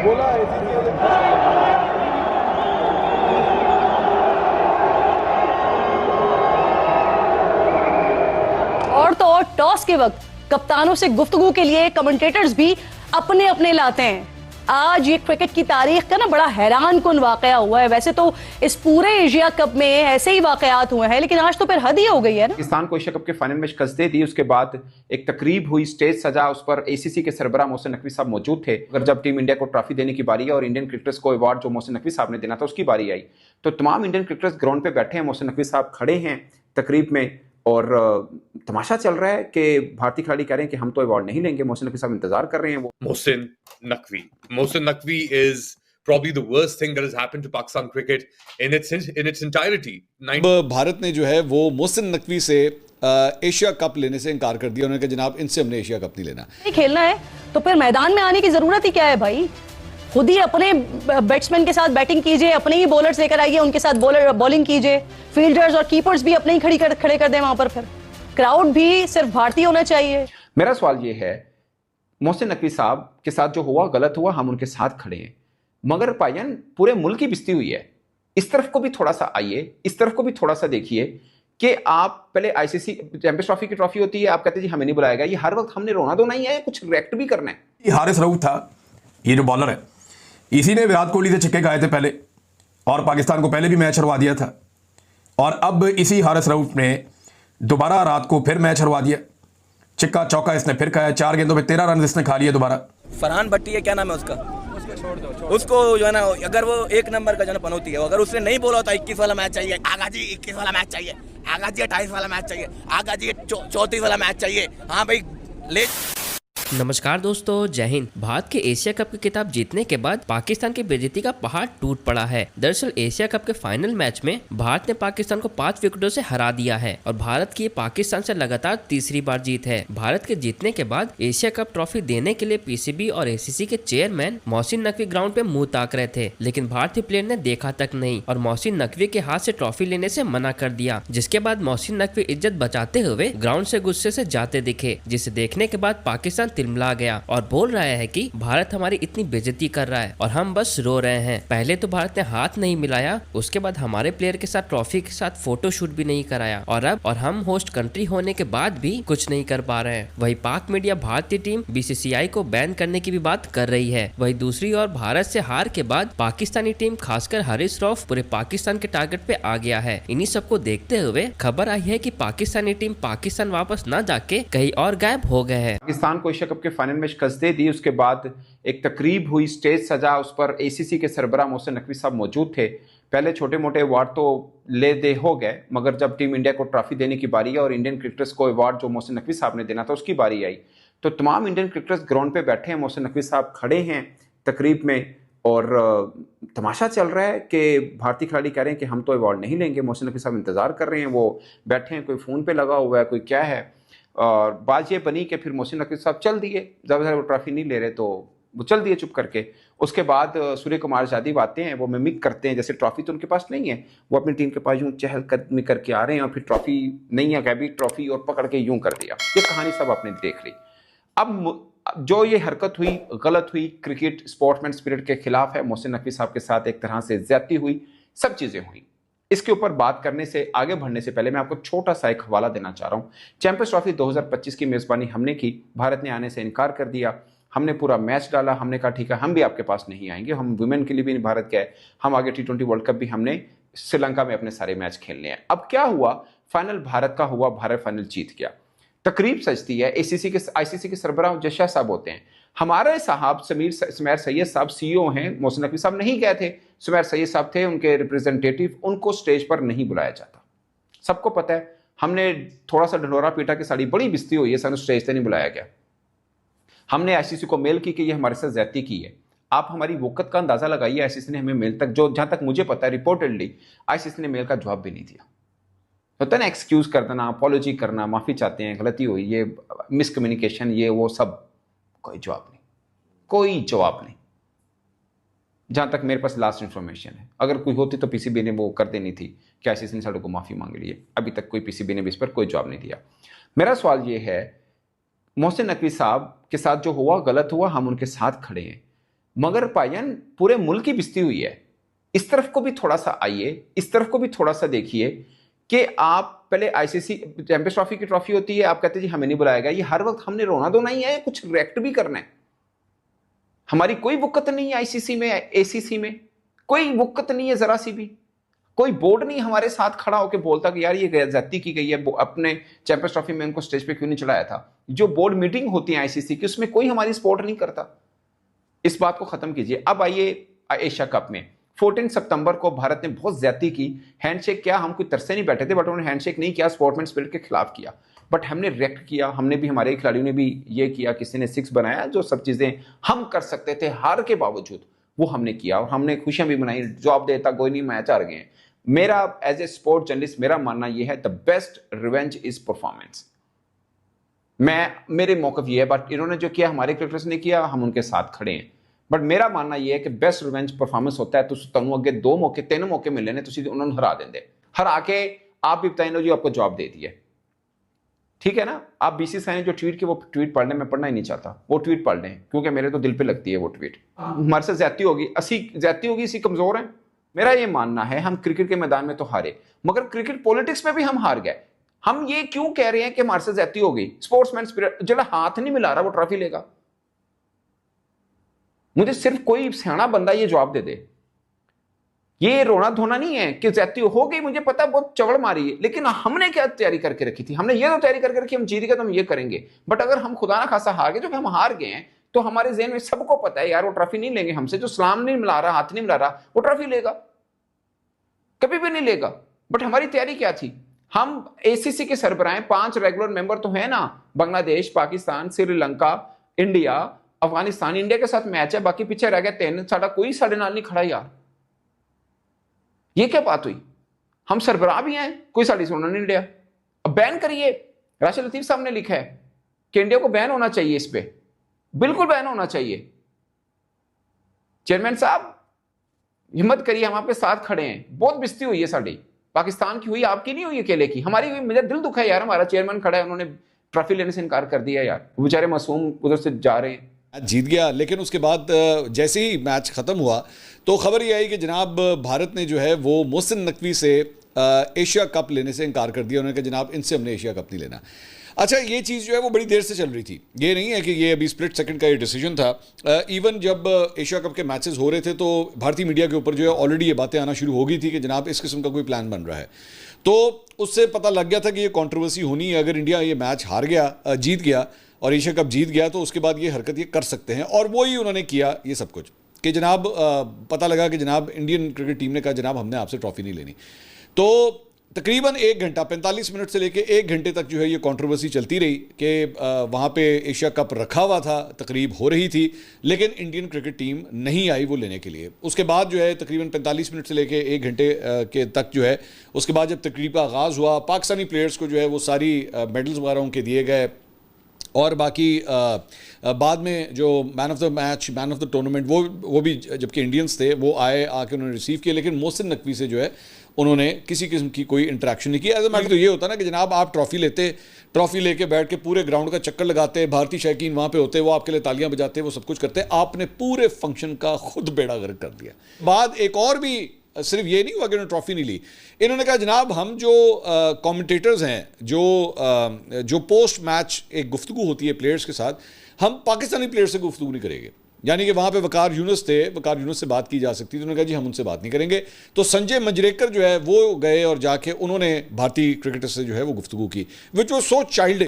बोला आईसीसी वाले और तो और टॉस के वक्त कप्तानों से गुफ्तगू के लिए कमेंटेटर्स भी अपने अपने लाते हैं। आज ये क्रिकेट की तारीख का ना बड़ा हैरान कुन वाकया हुआ है। वैसे तो इस पूरे एशिया कप में ऐसे ही वाकयात हुए हैं, लेकिन आज तो फिर हद ही हो गई है ना। पाकिस्तान को एशिया कप के फाइनल में शिकस्त दे दी, उसके बाद एक तकरीब हुई, स्टेज सजा, उस पर एसीसी के सरबराह मोहसिन नकवी साहब मौजूद थे। अगर जब टीम इंडिया को ट्रॉफी देने की बारी है और इंडियन क्रिकेटर्स को अवार्ड जो मोहसिन नकवी साहब ने देना था उसकी बारी आई, तो तमाम इंडियन क्रिकेटर्स ग्राउंड पे बैठे हैं, मोहसिन नकवी साहब खड़े हैं तकरीब में और तमाशा चल रहा है कि भारतीय खिलाड़ी कह रहे हैं कि हम तो अवार्ड नहीं लेंगे, मोहसिन नकवी साहब इंतजार कर रहे हैं। वो Mohsin Naqvi is probably the worst thing that has happened to Pakistan cricket in its entirety. Bharat ने जो है वो मोहसिन नकवी से एशिया कप लेने से इनकार कर दिया। उन्होंने कहा जनाब इनसे हमने एशिया कप नहीं लेना। नहीं खेलना है तो फिर मैदान में आने की जरूरत ही क्या है भाई। खुद ही अपने बैट्समैन के साथ बैटिंग कीजिए, अपने ही बॉलर्स लेकर आइए, उनके साथ बॉलिंग कीजिए, फील्डर्स और कीपर्स भी अपने ही खड़े कर दें वहां पर। फिर क्राउड भी सिर्फ भारतीय होना चाहिए। मेरा सवाल ये है, मोहसिन नकवी साहब के साथ जो हुआ गलत हुआ, हम उनके साथ खड़े हैं, मगर भाईजान पूरे मुल्क की बिस्ती हुई है। इस तरफ को भी थोड़ा सा आइए, इस तरफ को भी थोड़ा सा देखिए कि आप पहले आईसीसी चैंपियंस ट्रॉफी की ट्रॉफी होती है, आप कहते हैं जी हमें नहीं बुलाएगा। ये हर वक्त हमने रोना धोना ही है, कुछ रिएक्ट भी करना है। हारिस रऊफ था, ये जो बॉलर है, इसी ने विराट कोहली से छक्के खाए थे पहले और पाकिस्तान को पहले भी मैच हरवा दिया था। और अब इसी हारिस रऊफ ने दोबारा रात को फिर मैच हरवा दिया। चिक्का चौका इसने फिर खाया, 4 गेंदों में 13 रन इसने खा लिए दोबारा। फरहान भट्टी है, क्या नाम है उसका, उसको छोड़ दो। उसको जो है ना, अगर वो 1 नंबर का जो है पनौती है, अगर उसने नहीं बोला होता 21 वाला मैच चाहिए, आगा जी 21 वाला मैच चाहिए, आगा जी 28 वाला मैच चाहिए, आगा जी 34 वाला मैच चाहिए, हाँ भाई ले। नमस्कार दोस्तों, जय हिंद। भारत के एशिया कप की खिताब जीतने के बाद पाकिस्तान की बेइज्जती का पहाड़ टूट पड़ा है। दरअसल एशिया कप के फाइनल मैच में भारत ने पाकिस्तान को 5 विकेटों से हरा दिया है और भारत की पाकिस्तान से लगातार तीसरी बार जीत है। भारत के जीतने के बाद एशिया कप ट्रॉफी देने के लिए पीसीबी और एसीसी के चेयरमैन मोहसिन नकवी ग्राउंड पे मुंह ताक रहे थे, लेकिन भारतीय प्लेयर ने देखा तक नहीं और मोहसिन नकवी के हाथ से ट्रॉफी लेने से मना कर दिया। जिसके बाद मोहसिन नकवी इज्जत बचाते हुए ग्राउंड से गुस्से से जाते दिखे, जिसे देखने के बाद पाकिस्तान तिलमिला गया और बोल रहा है कि भारत हमारी इतनी बेइज्जती कर रहा है और हम बस रो रहे हैं। पहले तो भारत ने हाथ नहीं मिलाया, उसके बाद हमारे प्लेयर के साथ ट्रॉफी के साथ फोटो शूट भी नहीं कराया और अब हम होस्ट कंट्री होने के बाद भी कुछ नहीं कर पा रहे हैं। वही पाक मीडिया भारतीय टीम बीसीसीआई को बैन करने की भी बात कर रही है। वही दूसरी ओर भारत से हार के बाद पाकिस्तानी टीम खासकर हारिस रऊफ पूरे पाकिस्तान के टारगेट पे आ गया है। इन्हीं सबको देखते हुए खबर आई है कि पाकिस्तानी टीम पाकिस्तान वापस न जाके कहीं और गायब हो गए हैं। पाकिस्तान को एशिया कप के फाइनल में शिकस्त दे दी, उसके बाद एक तकरीब हुई, स्टेज सजा, उस पर एसीसी के सरबराह मोहसिन नकवी साहब मौजूद थे। पहले छोटे मोटे अवार्ड तो ले दे हो गए, मगर जब टीम इंडिया को ट्रॉफी देने की बारी है और इंडियन क्रिकेटर्स को अवार्ड जो मोहसिन नकवी साहब ने देना था उसकी बारी आई, तो तमाम इंडियन क्रिकेटर्स ग्राउंड पे बैठे हैं, मोहसिन नकवी साहब खड़े हैं तकरीब में और तमाशा चल रहा है कि भारतीय खिलाड़ी कह रहे हैं कि हम तो अवार्ड नहीं लेंगे, मोहसिन नकवी साहब इंतजार कर रहे हैं, वो बैठे हैं, कोई फ़ोन पे लगा हुआ है, कोई क्या है। और बात ये बनी कि फिर मोहसिन नकवी साहब चल दिए, जब वो ट्रॉफी नहीं ले रहे तो वो चल दिए चुप करके। उसके बाद सूर्य कुमार यादव आते हैं, वो मिमिक करते हैं जैसे ट्रॉफी तो उनके पास नहीं है, वो अपनी टीम के पास यूं चहलकदमी करके आ रहे हैं और फिर ट्रॉफी नहीं है, गैबी ट्रॉफी और पकड़ के यूं कर दिया। ये कहानी सब आपने देख ली। अब जो ये हरकत हुई, गलत हुई, क्रिकेट स्पोर्ट्समैन स्पिरिट के खिलाफ है, मोहसिन नकवी साहब के साथ एक तरह से ज्यादती हुई, सब चीजें हुई। इसके ऊपर बात करने से, आगे बढ़ने से पहले मैं आपको छोटा सा एक हवाला देना चाह रहा हूँ। चैंपियंस ट्रॉफी 2025 की मेजबानी हमने की, भारत ने आने से इनकार कर दिया। हमने पूरा मैच डाला, हमने कहा ठीक है हम भी आपके पास नहीं आएंगे, हम वुमेन के लिए भी भारत गए, हम आगे T20 वर्ल्ड कप भी हमने श्रीलंका में अपने सारे मैच खेलने हैं। अब क्या हुआ, फाइनल भारत का हुआ, भारत फाइनल जीत गया। तकरीब सजती है, आईसीसी के सरबराह जशा साहब होते हैं, हमारे साहब सुमैर सैयद साहब सीईओ हैं, मोहसिन नकवी साहब नहीं गए थे, सुमैर सैयद साहब थे उनके रिप्रेजेंटेटिव, उनको स्टेज पर नहीं बुलाया जाता, सबको पता है। हमने थोड़ा सा ढंढोरा पीटा कि साड़ी बड़ी बिस्ती हुई है, सानू स्टेज से नहीं बुलाया गया। हमने आईसीसी को मेल की कि ये हमारे साथ ज्यादती की है, आप हमारी वक़्त का अंदाजा लगाइए। आईसीसी ने हमें मेल तक, जो जहां तक मुझे पता है रिपोर्टेडली आईसीसी ने मेल का जवाब भी नहीं दिया। होता है ना, एक्सक्यूज कर देना, अपॉलॉजी करना, माफी चाहते हैं, गलती हुई, ये मिसकम्युनिकेशन, ये वो सब, कोई जवाब नहीं, कोई जवाब नहीं। जहां तक मेरे पास लास्ट इंफॉर्मेशन है, अगर कोई होती तो पीसीबी ने वो कर देनी थी कि आईसीसी ने साढ़े को माफी मांग ली है। अभी तक कोई पीसीबी ने भी इस पर कोई जवाब नहीं दिया। मेरा सवाल ये है, मोहसिन नकवी साहब के साथ जो हुआ गलत हुआ, हम उनके साथ खड़े हैं, मगर भाईजान पूरे मुल्क की बिस्ती हुई है। इस तरफ को भी थोड़ा सा आइए, इस तरफ को भी थोड़ा सा देखिए कि आप पहले आईसीसी चैंपियंस ट्रॉफी की ट्रॉफी होती है, आप कहते हैं जी हमें नहीं बुलाएगा। ये हर वक्त हमने रोना धोना ही है, कुछ रिएक्ट भी करना है। हमारी कोई वक़्त नहीं है आईसीसी में, एसीसी में कोई वक़्त नहीं है जरा सी भी। कोई बोर्ड नहीं हमारे साथ खड़ा होकर बोलता कि यार ये ज्यादती की गई है, अपने चैंपियंस ट्रॉफी में उनको स्टेज पे क्यों नहीं चढ़ाया था। जो बोर्ड मीटिंग होती है आईसीसी की, उसमें कोई हमारी सपोर्ट नहीं करता। इस बात को खत्म कीजिए। अब आइए एशिया कप में 14 सितंबर को भारत ने बहुत ज्यादती की। हैंडशेक किया, हम कोई तरसे नहीं बैठे थे, बट उन्होंने हैंडशेक नहीं किया, स्पोर्ट्समैन स्पिरिट के खिलाफ किया। बट हमने रिएक्ट किया, हमने भी, हमारे खिलाड़ियों ने भी ये किया, किसी ने 6 बनाया, जो सब चीजें हम कर सकते थे हार के बावजूद वो हमने किया, और हमने खुशियां भी मनाई। जॉब देता कोई नहीं, मैच हार गए। मेरा एज ए स्पोर्ट जर्नलिस्ट मेरा मानना यह है, the best revenge is performance. मेरे मौकफ ये है, बट इन्होंने जो किया हमारे क्रिकेटर्स ने किया, हम उनके साथ खड़े हैं। बट मेरा मानना यह है कि बेस्ट रिवेंज परफॉर्मेंस होता है तो तुम अगे 2 मौके 3 मौके मिले ने, तुम उन्होंने हरा देंगे, हरा के आप भी बताएं लो जी आपको जॉब दे दी है, ठीक है ना। आप बीसीसीआई ने जो ट्वीट की वो ट्वीट पढ़ लें, मैं पढ़ना ही नहीं चाहता, वो ट्वीट पढ़ लें क्योंकि मेरे तो दिल पे लगती है वो ट्वीट। हमारे से ज्यादती होगी, इसी कमजोर हैं। मेरा ये मानना है हम क्रिकेट के मैदान में तो हारे, मगर क्रिकेट पॉलिटिक्स में भी हम हार गए। हम ये क्यों कह रहे हैं कि हमारे से ज्यादती हो गई। स्पोर्ट्समैन स्पिरिट जो हाथ नहीं मिला रहा वो ट्रॉफी लेगा। मुझे सिर्फ कोई सियाना बंदा ये जवाब दे दे। ये रोना धोना नहीं है कि ज्यादती हो गई, मुझे पता बहुत चवड़ मारी है, लेकिन हमने क्या तैयारी करके रखी थी। हमने ये तो तैयारी करके रखी हम जीत गए तो हम ये करेंगे। बट अगर हम खुदा ना खासा हार गए, जो कि हम हार गए हैं, तो हमारे ज़हन में सबको पता है यार वो ट्रॉफी नहीं लेंगे हमसे। जो सलाम नहीं मिला रहा, हाथ नहीं मिला रहा, वो ट्रॉफी लेगा, कभी भी नहीं लेगा। बट हमारी तैयारी क्या थी। हम एसीसी के सरबराह 5 रेगुलर मेंबर तो है ना, बांग्लादेश, पाकिस्तान, श्रीलंका, इंडिया, अफगानिस्तान। इंडिया के साथ मैच है, बाकी पीछे रह गए 3। साडा कोई साडे नाल नहीं खड़ा यार। ये क्या बात हुई। हम सरबराह भी हैं, कोई साड़ी सुनना नहीं इंडिया। अब बैन करिए। राशिद लतीफ साहब ने लिखा है कि इंडिया को बैन होना चाहिए, इस पे बिल्कुल बैन होना चाहिए। चेयरमैन साहब हिम्मत करिए, हम आपके साथ खड़े हैं। बहुत बिस्ती हुई है साड़ी, पाकिस्तान की हुई, आपकी नहीं हुई अकेले की, हमारी हुई। मेरा दिल दुखा है यार, हमारा चेयरमैन खड़ा है, उन्होंने ट्रॉफी लेने से इनकार कर दिया यार। वो बेचारे मासूम उधर से जा रहे हैं। जीत गया, लेकिन उसके बाद जैसे ही मैच ख़त्म हुआ तो खबर ये आई कि जनाब भारत ने जो है वो मोहसिन नकवी से एशिया कप लेने से इनकार कर दिया। उन्होंने कहा जनाब इनसे हमने एशिया कप नहीं लेना। अच्छा, ये चीज़ जो है वो बड़ी देर से चल रही थी, ये नहीं है कि ये अभी स्प्लिट सेकंड का ये डिसीजन था। इवन जब एशिया कप के मैचेस हो रहे थे तो भारतीय मीडिया के ऊपर जो है ऑलरेडी ये बातें आना शुरू हो गई थी कि जनाब इस किस्म का कोई प्लान बन रहा है। तो उससे पता लग गया था कि ये कंट्रोवर्सी होनी है। अगर इंडिया ये मैच हार गया, जीत गया और एशिया कप जीत गया, तो उसके बाद ये हरकत ये कर सकते हैं। और वही उन्होंने किया ये सब कुछ कि जनाब पता लगा कि जनाब इंडियन क्रिकेट टीम ने कहा जनाब हमने आपसे ट्रॉफी नहीं लेनी। तो तकरीबन 1 घंटा 45 मिनट से लेकर 1 घंटे तक जो है ये कंट्रोवर्सी चलती रही कि वहाँ पे एशिया कप रखा हुआ था, तकरीब हो रही थी, लेकिन इंडियन क्रिकेट टीम नहीं आई वो लेने के लिए। उसके बाद जो है तकरीबन 45 मिनट से लेकर 1 घंटे के तक जो है, उसके बाद जब तकरीब का आगाज़ हुआ, पाकिस्तानी प्लेयर्स को जो है वो सारी मेडल्स वगैरह उनके दिए गए। और बाकी बाद में जो man of the match, man of the tournament, वो भी जबकि इंडियंस थे वो आके उन्होंने रिसीव किया। लेकिन मोहसिन नकवी से जो है उन्होंने किसी किस्म की कोई इंटरेक्शन नहीं की। एज मैटर तो ये होता ना कि जनाब आप ट्रॉफी लेके बैठ के पूरे ग्राउंड का चक्कर लगाते, भारतीय शौकीन वहाँ पे होते, वो आपके लिए तालियां बजाते, वो सब कुछ करते। आपने पूरे फंक्शन का खुद बेड़ा गर्क कर दिया। बाद एक और भी सिर्फ ये नहीं हुआ कि उन्होंने ट्रॉफी नहीं ली, इन्होंने कहा जनाब हम जो कमेंटेटर्स हैं, जो पोस्ट मैच एक गुफ्तगू होती है प्लेयर्स के साथ, हम पाकिस्तानी प्लेयर्स से गुफ्तगू नहीं करेंगे। यानी कि वहाँ पे वकार यूनुस थे, वकार यूनुस से बात की जा सकती थी, उन्होंने कहा जी हम उनसे बात नहीं करेंगे। तो संजय मंजरेकर जो है वो गए और जाके उन्होंने भारतीय क्रिकेटर्स से जो है वो गुफ्तगू की, विच वाज सो चाइल्डिश।